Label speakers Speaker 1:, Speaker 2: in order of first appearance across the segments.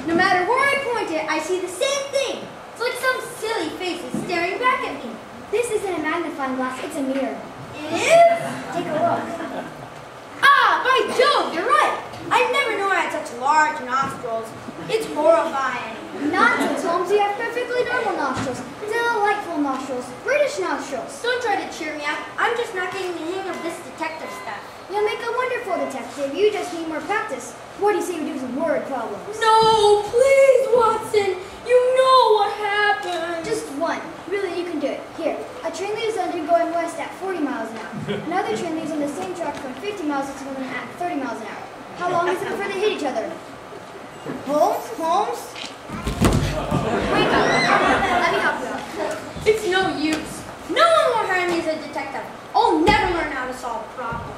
Speaker 1: No matter where I point it, I see the same thing. It's like some silly face is staring back at me.
Speaker 2: This isn't a magnifying glass, it's a mirror.
Speaker 1: It is?
Speaker 2: Take a look.
Speaker 1: Ah, by Jove, you're right. I never knew I had such large nostrils. It's horrifying.
Speaker 2: Nonsense, Holmes. You have perfectly normal nostrils. Delightful nostrils. British nostrils.
Speaker 1: Don't try to cheer me up. I'm just not getting the hang of this detective stuff.
Speaker 2: You'll make a wonderful detective. You just need more practice. What do you say we do some word problems?
Speaker 1: No, please, Watson. You know what happened.
Speaker 2: Just one. Really, you can do it. Here, a train leaves London going west at 40 miles an hour. Another train leaves on the same track from 50 miles to London at 30 miles an hour. How long is it before they hit each other? Holmes? Holmes? Wake up. Let me help you out.
Speaker 1: It's no use. No one will hire me as a detective. I'll never learn how to solve problems.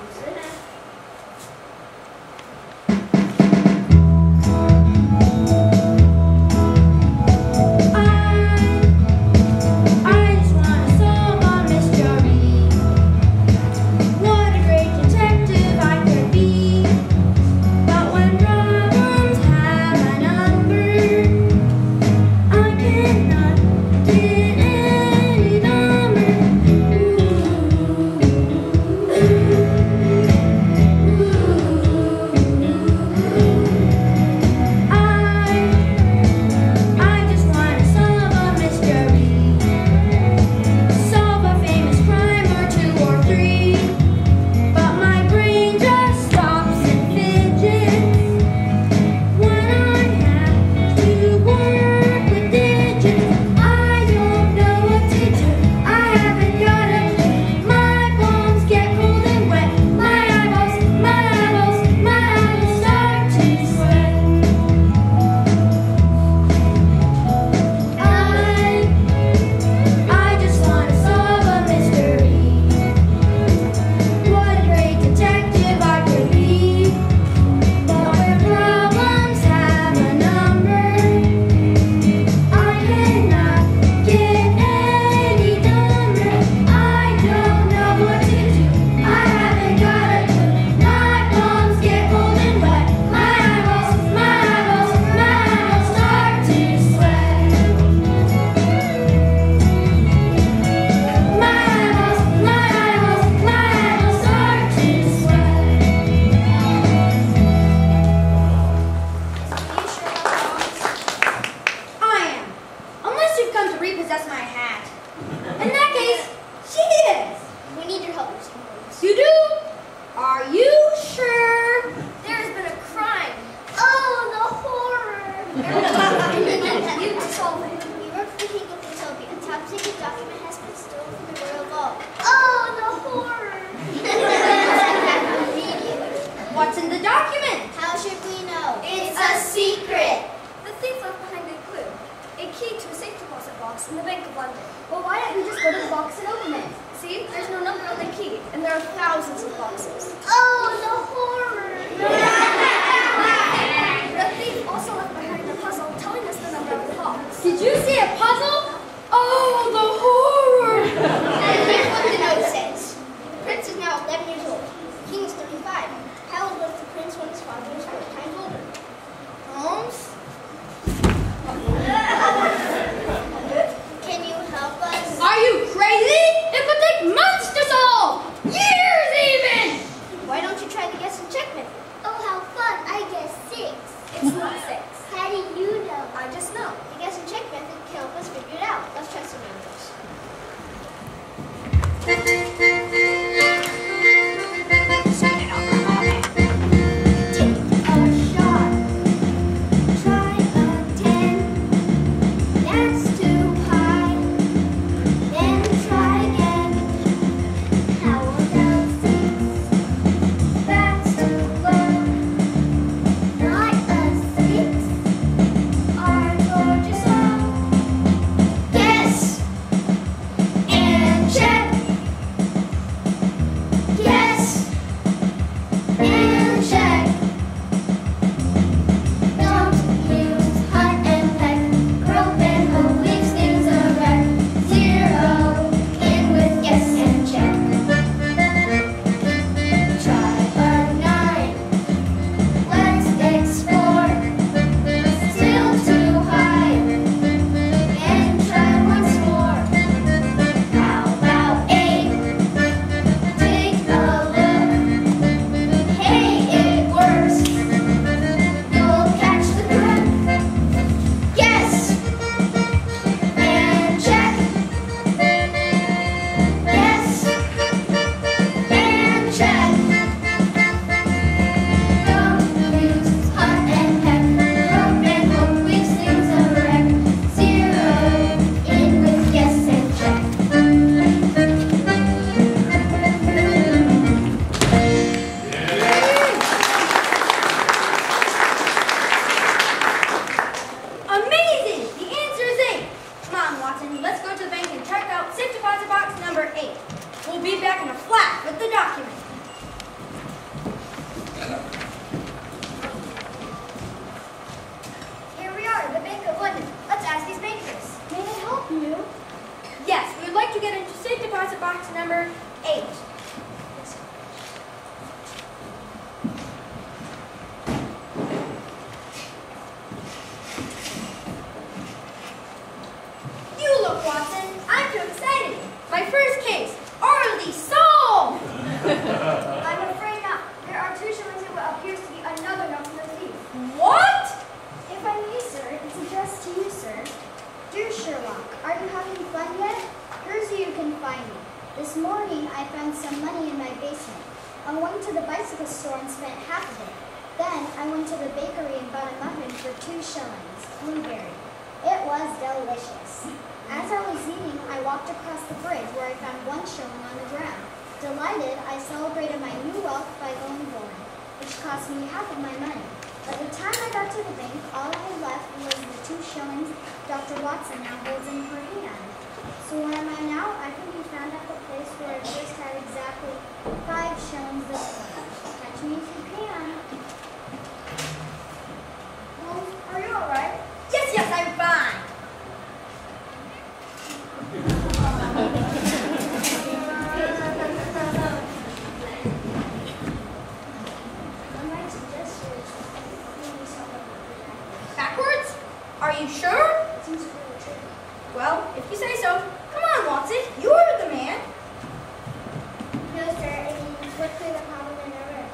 Speaker 1: What's in the document?
Speaker 2: How should we know?
Speaker 3: It's a secret.
Speaker 4: The thief left behind a clue. A key to a safe deposit box in the Bank of London.
Speaker 2: Well, why don't we just go to the box and open it?
Speaker 4: See, there's no number on the key, and there are thousands of boxes.
Speaker 2: Oh, the horror!
Speaker 4: The thief also left behind a puzzle telling us the number of the box.
Speaker 1: Did you see a puzzle? Oh, the horror!
Speaker 2: And here's what the note says. The prince is now 11 years old. The king is 35. How old was the prince when his father was 4 times older? Holmes? Can you help us?
Speaker 1: Are you crazy? It could take months to solve! Years even!
Speaker 2: Why don't you try the guess and check method?
Speaker 3: Oh, how fun. I guess 6.
Speaker 4: It's not 6.
Speaker 3: How do you know?
Speaker 4: I just know.
Speaker 2: The guess and check method can help us figure it out. Let's try some numbers.
Speaker 3: Try a 10. That's too high. Then try
Speaker 2: help you?
Speaker 1: Yes, we would like to get into safe deposit box number 8. You look, Watson. I'm too excited. My first case already solved.
Speaker 2: I'm afraid not. There are 2 shillings in what appears to be another note from the thief.
Speaker 1: What?
Speaker 2: If I may, sir, it's addressed to you, sir. Dear Sherlock, are you having fun yet? Here's where you can find me. This morning, I found some money in my basement. I went to the bicycle store and spent half of it. Then, I went to the bakery and bought a muffin for 2 shillings, blueberry. It was delicious. As I was eating, I walked across the bridge where I found 1 shilling on the ground. Delighted, I celebrated my new wealth by going bowling, which cost me half of my money. By the time I got to the bank, all I had left was the 2 shillings Dr. Watson now holds in her hand. So where am I now? I can be found at the place where I first had exactly 5 shillings this morning. Catch me if you can. Holmes, are you all right?
Speaker 1: Yes, I'm fine.
Speaker 2: My suggestion is maybe something
Speaker 1: Backwards? Are you sure?
Speaker 2: it seems really tricky.
Speaker 1: Well, if you say so. Come on, Watson. You're the man.
Speaker 2: No, sir, it means work through the problem in reverse.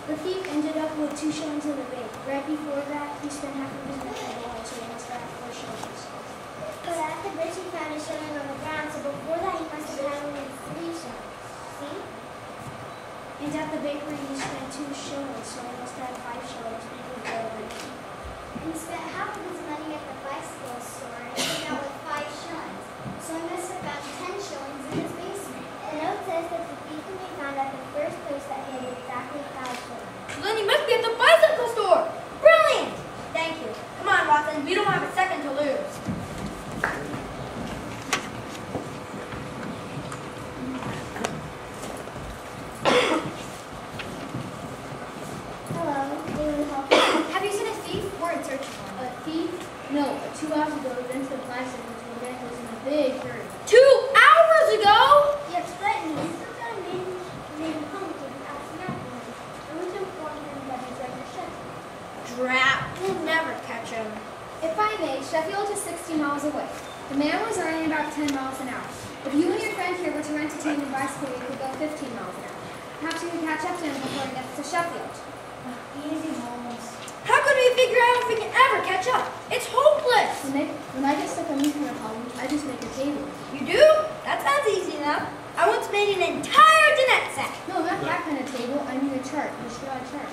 Speaker 2: The thief ended up with 2 shillings in the bank. Right before that, he spent half of his money on the wall, so he must have 4 shillings.
Speaker 3: But at the bridge he found a shilling on the ground, so before that he must have had only 3 shillings. See?
Speaker 2: And at the bakery, he spent 2 shillings, so he must have 5 shillings before the bank.
Speaker 3: And he spent half of his money at the bicycle store and came out with 5 shillings. So he must have found 10 shillings in his basement. The note says that the thief can be found at the first place that he had exactly 5 shillings.
Speaker 1: So then you must be at the bicycle store. Brilliant! Thank you. Come on, Watson. We don't have a second to lose.
Speaker 3: Hello, they would help you.
Speaker 2: Have you seen a thief? We're in search of one. A thief? No, 2 hours ago, we went to the bicycle store Dad was in a big hurry.
Speaker 1: 2 hours ago?
Speaker 3: Yes, threatened me. Some guy named Holmes was out snapping me. I was informed him that he's right to Sheffield.
Speaker 1: Drat. We'll never catch him.
Speaker 5: If I may, Sheffield is 60 miles away. The man was running about 10 miles an hour. If you and your friend here were to entertain a bicycle, you could go 15 miles an hour. Perhaps you could catch up to him before he gets to Sheffield.
Speaker 3: Easy, Holmes.
Speaker 1: How could we figure out if we can ever catch up? It's hopeless.
Speaker 2: When I get stuck on these kind of problems, I just make a table.
Speaker 1: You do? That sounds easy enough. I once made an entire dinette set.
Speaker 2: No, not that kind of table. I mean a chart. A straw chart.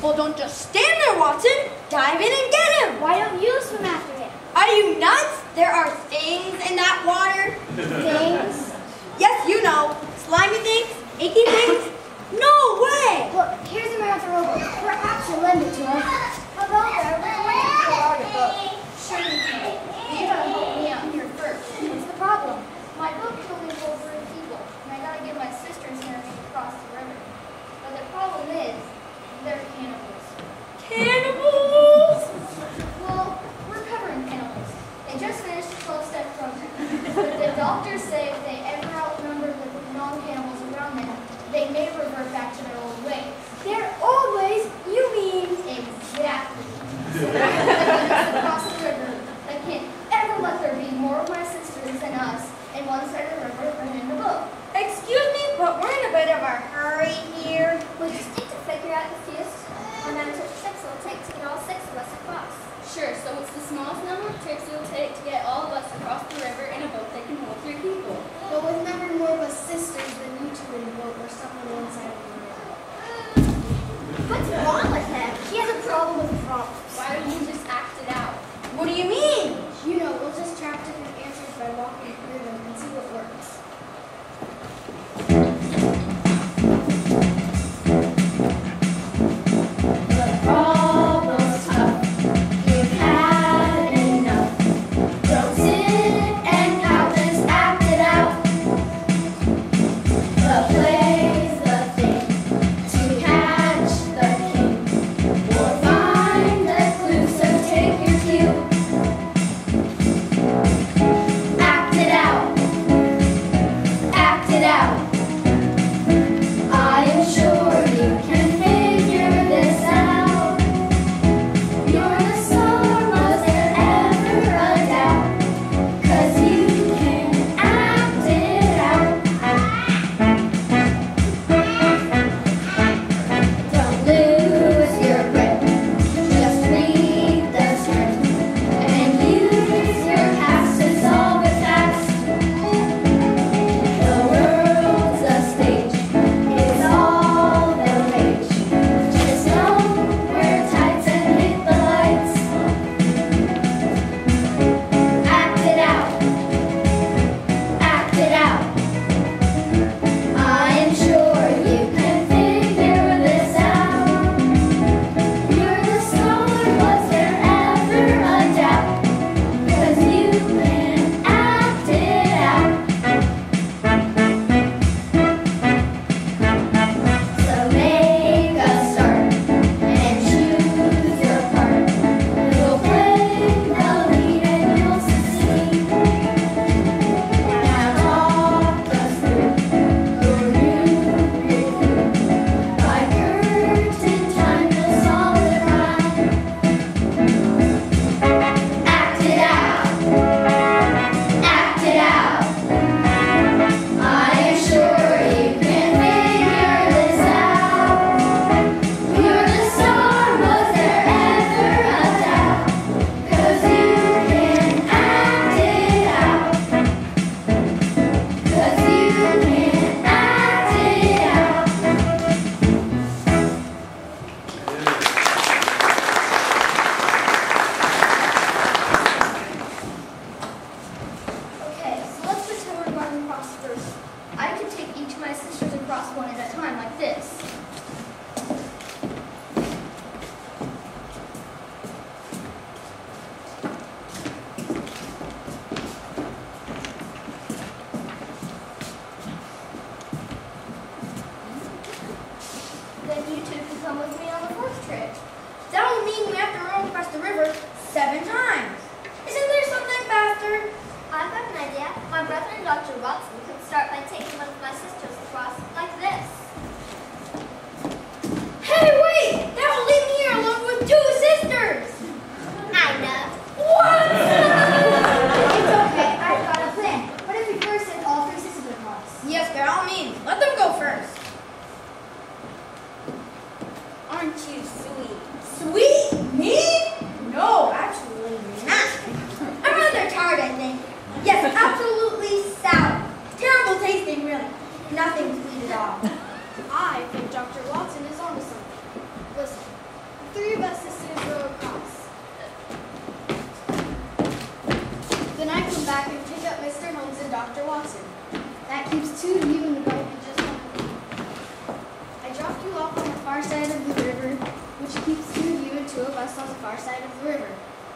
Speaker 1: Well, don't just stand there, Watson. Dive in and get him.
Speaker 3: Why don't you swim after him?
Speaker 1: Are you nuts? There are things in that water.
Speaker 3: Things?
Speaker 1: Yes, you know. Slimy things, icky things. No way.
Speaker 2: Look, here's a marathon rowboat. Perhaps you'll lend it to us.
Speaker 3: Hello there, we're waiting for our boat.
Speaker 2: Sure you can. You gotta help me out here first. What's the problem? My boat can only hold 3 people, and I gotta get my sisters here to cross the river. But the problem is, they're cannibals.
Speaker 1: Cannibals?
Speaker 2: Well, we're covering cannibals. They just finished a 12-step program. But the doctors say if they ever outnumber the non-cannibals around them, they may revert back to their old ways.
Speaker 3: Their old ways? You mean?
Speaker 2: Exactly. So we're gonna cross the river. I can't ever let there be more of my sisters than us in one side of the river than in the boat.
Speaker 1: Excuse me, but we're in a bit of a hurry here.
Speaker 3: We just need to figure out the fewest amount of trips it'll take to get all 6 of us across.
Speaker 5: Sure, so what's the smallest number of trips it will take to get all of us across the river in a boat that can hold 3 people?
Speaker 2: But with never more of us sisters than you two in the boat, we're stuck on one side of the river.
Speaker 3: What's wrong with him? He has a problem with prompts.
Speaker 5: Why don't you just act it out?
Speaker 1: What do you mean?
Speaker 2: You know, we'll just track different answers by walking through them and see what works.
Speaker 5: The problem's tough.
Speaker 1: going across the river 7 times. Isn't there something faster?
Speaker 3: I've got an idea. My brother and Dr. Watson could start by taking one of my sisters across like this.
Speaker 1: Hey, wait! That will leave me here alone with 2 sisters!
Speaker 3: I know.
Speaker 1: What?
Speaker 2: It's okay, I've got a plan. What if we first send all 3 sisters across?
Speaker 1: Yes, by all means. Let them go first.
Speaker 4: Aren't you sweet?
Speaker 1: Sweet? Me? No, absolutely not. I'm rather tired, I think. Yes, absolutely sour. Terrible tasting, really. Nothing sweet at all.
Speaker 5: I think Dr. Watson is onto something. Listen, the 3 of us sisters row across. Then I come back and pick up Mr. Holmes and Dr. Watson. That keeps 2 of you in the boat and just 1 of me. I drop you off on the far side of the river, which keeps 2 of you and 2 of us on the far side of the river.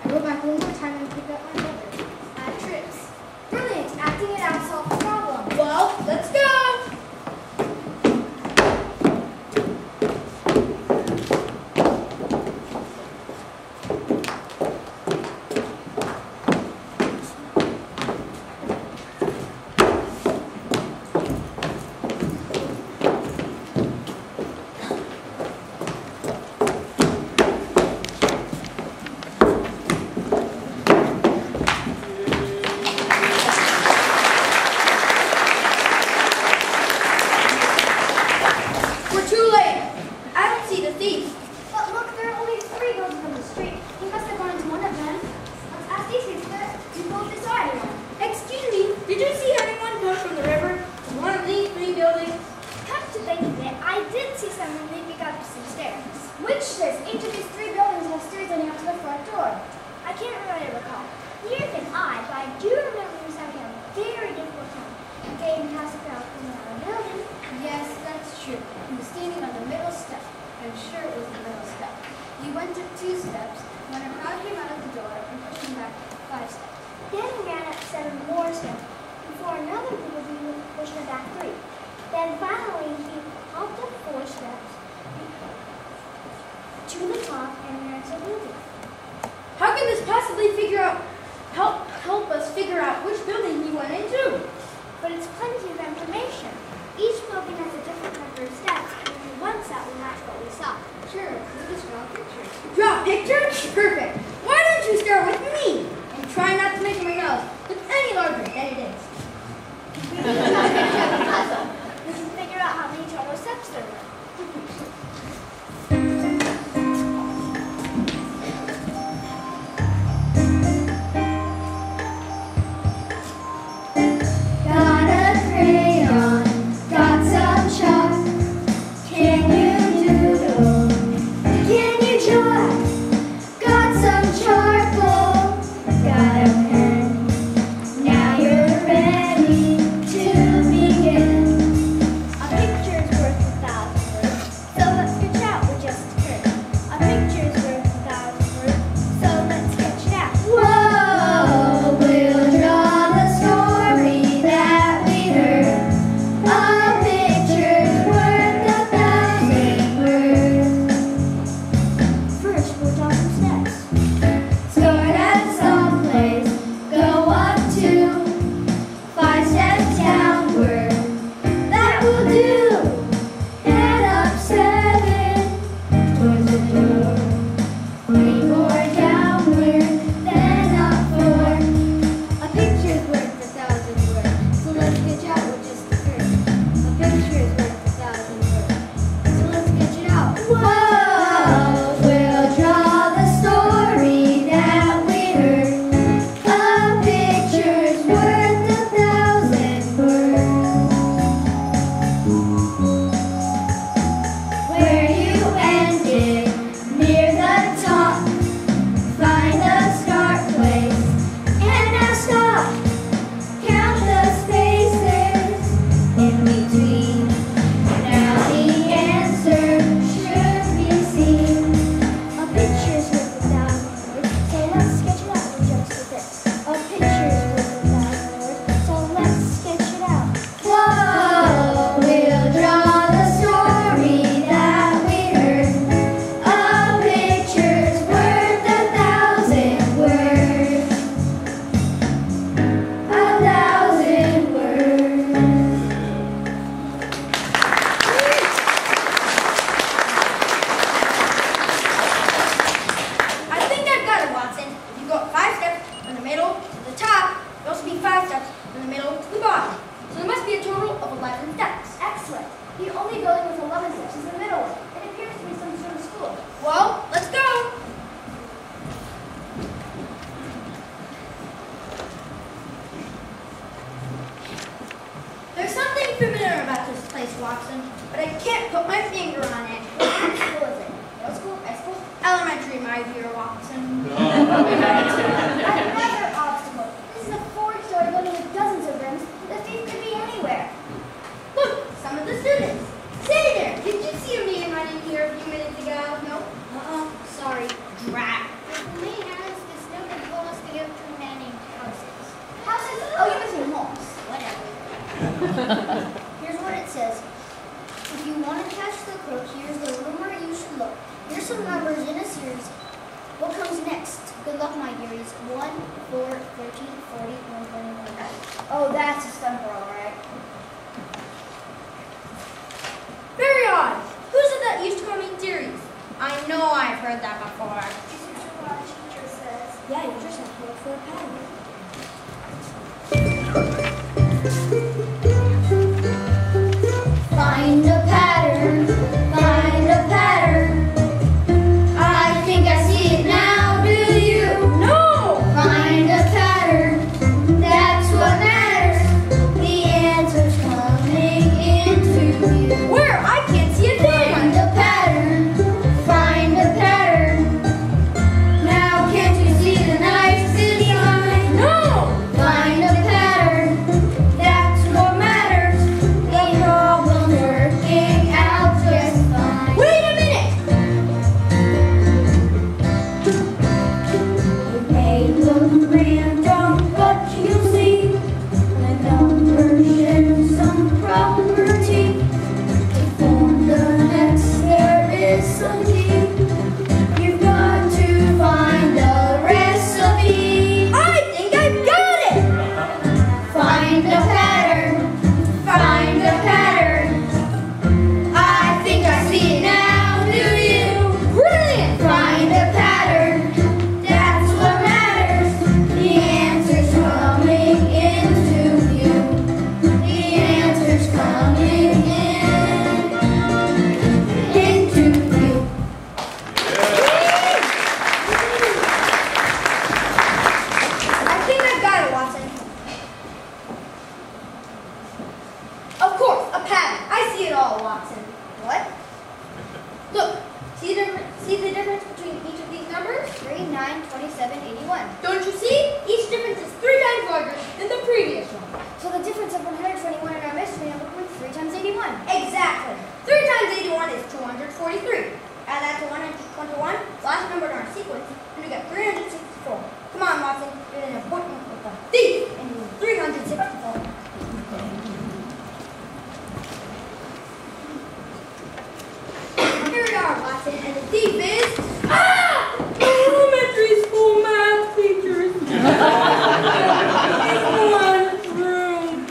Speaker 5: I go back one more time and pick up my brother. Add trips.
Speaker 2: Brilliant, acting it out solved the problem.
Speaker 1: Well, let's go. We're too late. I don't see the thief.
Speaker 2: But look, there are only 3 buildings on the street. He must have gone into one of them. Let's ask these sisters to both decide.
Speaker 1: Excuse me, did you see anyone come from the river to one of these 3 buildings?
Speaker 3: Come to think of it, I did see someone leaping up some stairs.
Speaker 2: Which stairs? Each of these 3 buildings have stairs leading up to the front door.
Speaker 3: I can't really recall. Neither can I, but I do remember he was having a very difficult time getting past the crowd from another building.
Speaker 5: Yes, that's true. He was standing on the middle step. I'm sure it was the middle step. He went up 2 steps when a crowd came out of the door and pushed him back 5 steps.
Speaker 3: Then he ran up 7 more steps before another group of people pushed him back 3. Then finally he hopped up 4 steps to the top and ran to the building.
Speaker 1: How can this possibly help us figure out which building he went into?
Speaker 3: But it's plenty of information. Each building has a different number of steps, and only one set will match what we saw.
Speaker 5: Sure, let us draw pictures.
Speaker 1: Draw a picture? Perfect. Why don't you start with me and try not to make my nose look any larger than it is?
Speaker 3: We can draw a picture of the puzzle. We can figure out how many total steps there were.
Speaker 2: Got a crayon, got some chalk. Can you doodle? Can you draw? Got some charcoal, got a pen. Now you're ready to
Speaker 1: finger on it.
Speaker 2: What school is it? Middle school? High school?
Speaker 1: Elementary, my dear Watson.
Speaker 2: Another obstacle. This is a 4-story building with dozens of rooms. The thief could be anywhere.
Speaker 1: Look, some of the students. Say there, did you see a man running here a few minutes ago? No? Sorry. Drat.
Speaker 3: The main house is no one told us to go through manning houses.
Speaker 2: Houses? Oh, you must mean homes.
Speaker 3: Whatever. Here's what it says. If you want to catch the crook, here's the room where you should look. Here's some numbers in a series. What comes next? Good luck, my dearies. 1, 4, 13, 40, 121.
Speaker 2: Oh, that's a stumper, all right.
Speaker 1: Very odd. Who said that used to call me dearies? I know I've heard that before.
Speaker 3: This is what our teacher says.
Speaker 1: Yeah, you just have to look for a pattern.
Speaker 3: Find a pattern, find a pattern. I think I see it now, do you?
Speaker 1: No!
Speaker 3: Find a pattern, that's what matters. The answer's coming into you.
Speaker 1: Where? I can't see a thing!
Speaker 3: Find a pattern, find a pattern. Now can't you see the nice design?
Speaker 1: No!
Speaker 3: Find a pattern, that's what matters. The problem's working out just fine.
Speaker 1: Wait a minute!
Speaker 3: It may look random, but you'll see the numbers share some property. To form the next, there is some key. You've got to find the recipe.
Speaker 1: I think I've got it!
Speaker 3: Find a pattern, find a pattern. I think I see it now, do you?
Speaker 1: Brilliant!
Speaker 3: Find a pattern, that's what matters. The answer's coming into you. The answer's coming into you.
Speaker 1: I think I've got it, Watson. Of course, a pattern. I see it all, Watson. What? Look, see the difference between each of these numbers?
Speaker 2: 3, 9, 27, 81.
Speaker 1: Don't you see? Each difference is 3 times larger than the previous one.
Speaker 2: So the difference of 121 in our mystery number would be 3 times 81.
Speaker 1: Exactly. 3 times 81 is 243. Add that to 121, last number in our sequence, and we get 364. Come on, Watson. We have an appointment with the thief in 364. Here we are, Watson, and the thief is... Ah! Elementary school math teachers. In one room.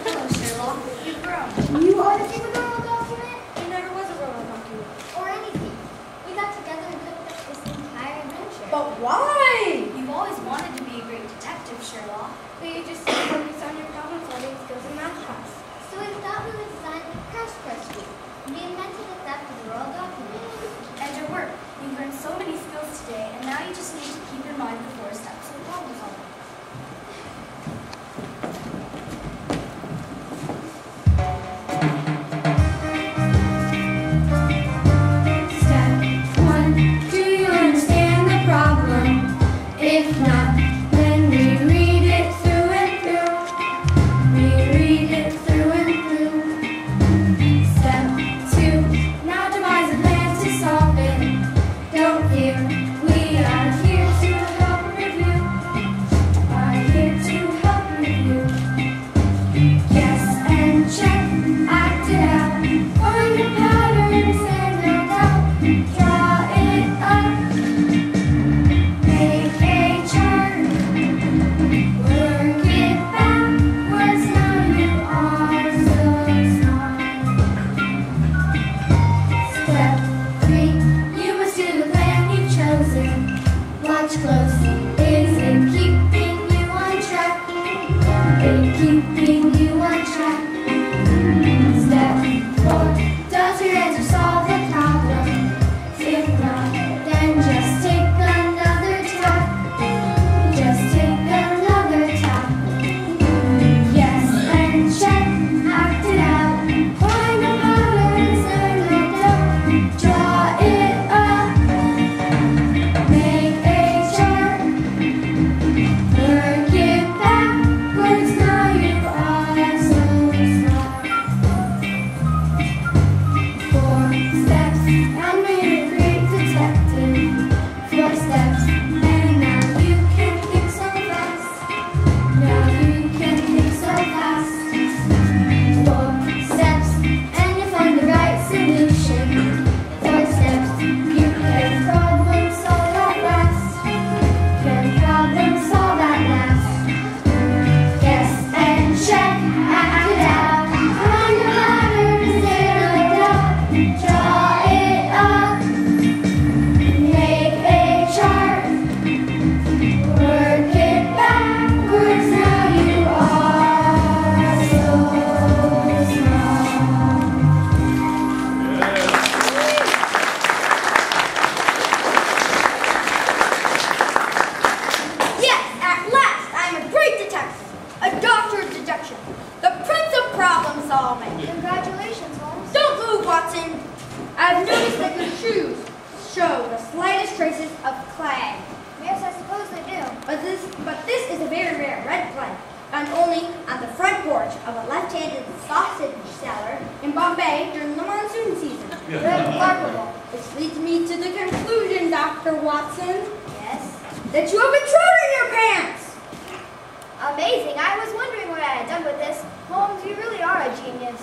Speaker 3: Hello, Sherlock. You've grown.
Speaker 2: You are the thief of the oral document?
Speaker 1: There never was a roll document.
Speaker 3: Or anything. We got together and cooked up this entire adventure.
Speaker 1: But why?
Speaker 4: You've always wanted to be a great detective, Sherlock.
Speaker 5: But you just focus on your problem-solving skills in math class.
Speaker 3: So we thought we would design a crash course for you. We invented the theft of the royal document.
Speaker 4: And your work. You've learned so many skills today, and now you just need to keep in mind the 4 steps of problem solving.
Speaker 3: Step 1. Do you understand the problem? If not, then reread it through and through. Reread it through and through. Step 2. Now devise a plan to solve it. Don't fear, we are here to help.
Speaker 1: traces of clay.
Speaker 2: Yes, I suppose they do.
Speaker 1: But this is a very rare red clay, found only on the front porch of a left-handed sausage seller in Bombay during the monsoon season.
Speaker 2: Remarkable.
Speaker 1: This leads me to the conclusion, Dr. Watson,
Speaker 2: Yes.
Speaker 1: that you have been thrown in your pants.
Speaker 2: Amazing. I was wondering what I had done with this. Holmes, you really are a genius.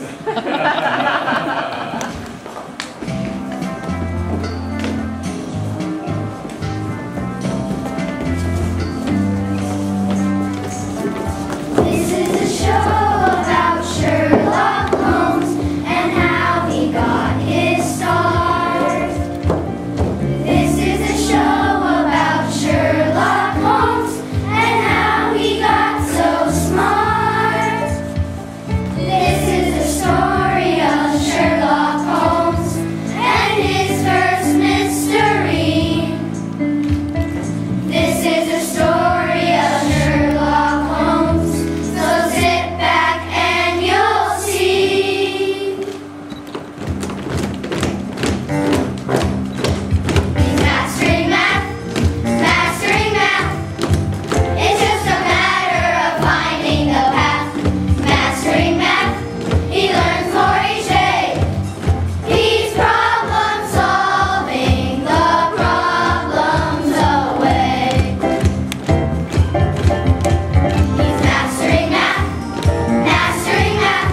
Speaker 3: This is a show about Sherlock Holmes and how he got his start. This is a show about Sherlock Holmes and how he got so smart. This is the story of Sherlock Holmes and his first mystery. This is a story of Sherlock Holmes, so sit back and you'll see. He's mastering math, mastering math. It's just a matter of finding the path. Mastering math, he learns more each day. He's problem solving the problems away. He's mastering math, mastering math.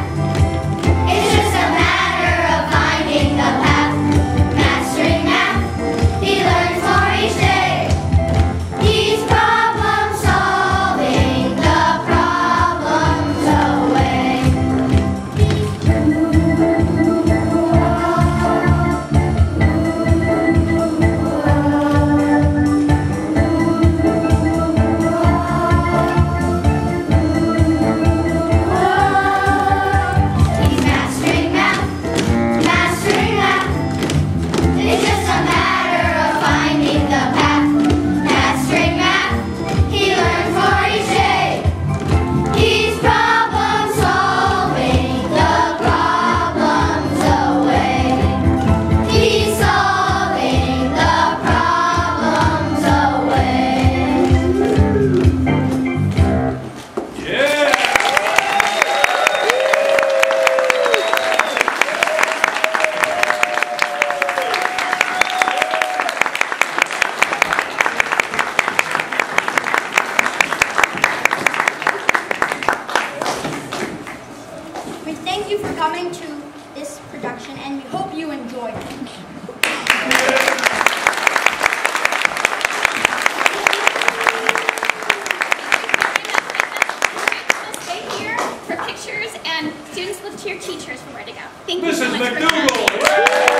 Speaker 3: It's just a matter of finding the path. Mastering math, he learns more each day. He's problem solving the problems away. He's mastering math, mastering math. It's just a matter of finding the path. Mastering math, he learns more each day. He's problem solving the problems away. He's solving the problems away.
Speaker 6: Yeah!
Speaker 1: We thank you for coming to this production, and we hope you enjoyed it.
Speaker 7: We'll stay here for pictures, and students look to your teachers for where to go. Thank you so
Speaker 6: Mrs.
Speaker 7: much for coming.
Speaker 6: McDougal!